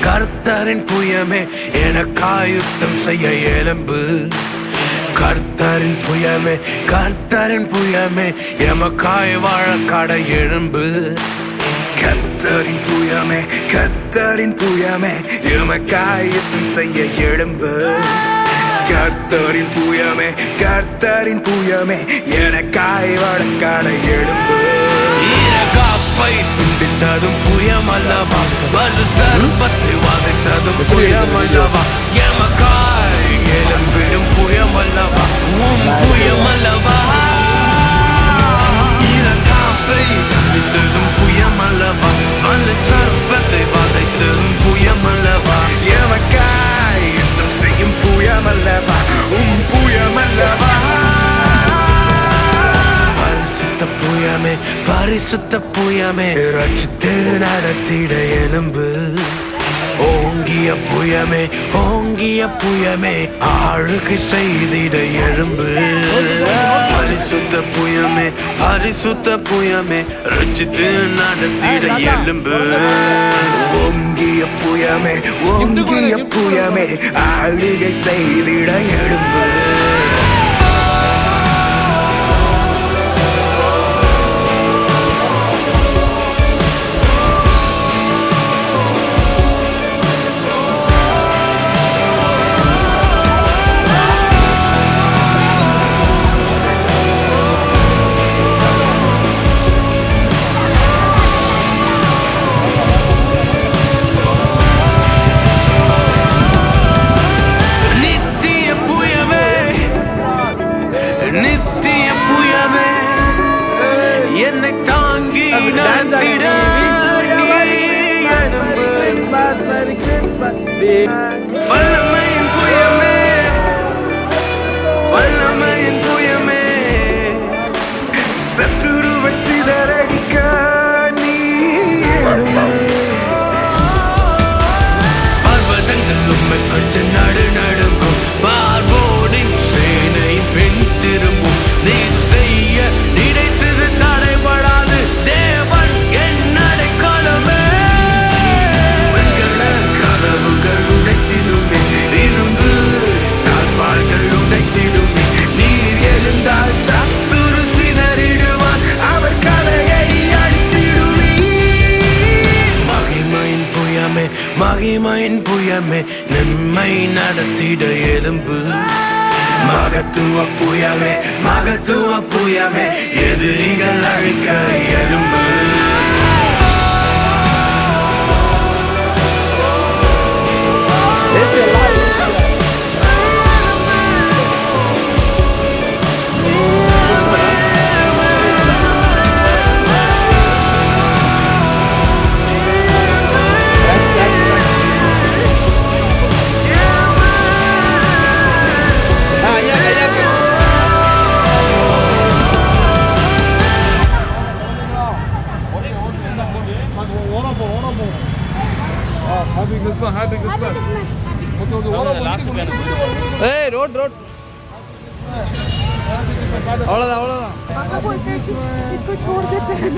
கர்த்தரின் புயமே எனக்காய் யுத்தம் செய்ய எழும்பு. கர்த்தரின் புயமே கர்த்தரின் புயமே எமக்காய் வாழ கடை எழும்பு. கர்த்தரின் புயமே கர்த்தரின் புயமே எமக்காய் யுத்தம் செய்ய எழும்பு. கர்த்தரின் புயமே கர்த்தரின் புயமே எனக்காய் வாழ கடை எழும்பு. காப்பை துண்டித்ததும் புயமல்லவா, வலு சர்ப்பத்தை வதைத்ததும் புயமல்லவா, எமக்காய் எழும்பிடும் புயமல்லவா, உம் புயமல்லவா. காப்பை துண்டித்ததும் புயமல்லவா, வலு சர்ப்பத்தை வதைத்ததும் புயமல்லவா, எமக்காய் யுத்தம் செய்யும் புயமல்லவா, உம் புயமல்லவா. புயமே பரிசுத்த புயமே ரட்சித்து நடத்திட எழும்பு. ஓங்கிய புயமே ஓங்கிய புயமே ஆளுகை செய்திட எழும்பு. பரிசுத்த புயமே பரிசுத்த புயமே ரட்சித்து நடத்திட எழும்பு. ஓங்கிய புயமே ஓங்கிய புயமே ஆளுகை செய்திட எழும்பு. நித்திய புயமே என்னை தாங்கி நடத்திட வல்லமையின் புயமே வல்லமையின் புயமே சத்துருவை சிதறடிக்க நீ எழும்பு. பர்வதங்கள் உம்மை கண்டு நடு நடுங்கும், பார்வோனின் சேனை பின் திரும்பும். நீர் செய்ய நினைத்தது தடைபடாது, தேவன் என் அடைக்கலமே. மங்கள கதவுகள் உடைத்திடுமே, இரும்பு தாழ்வாள்கள் உடைத்திடுமே. நீர் எழுந்தால் சத்துரு சிதறிடுவான், அவர் கலையை அடித்திடுவே. மகிமையின் புயமே மகிமையின் புயமே நன்மை நடத்திட எழும்பு. மகத்துவ புயமே மகத்துவ புயமே எதிரிகள் அழிக்க எழும்பு. रोड अவ்வளோதான் इसको छोड़ देते हैं।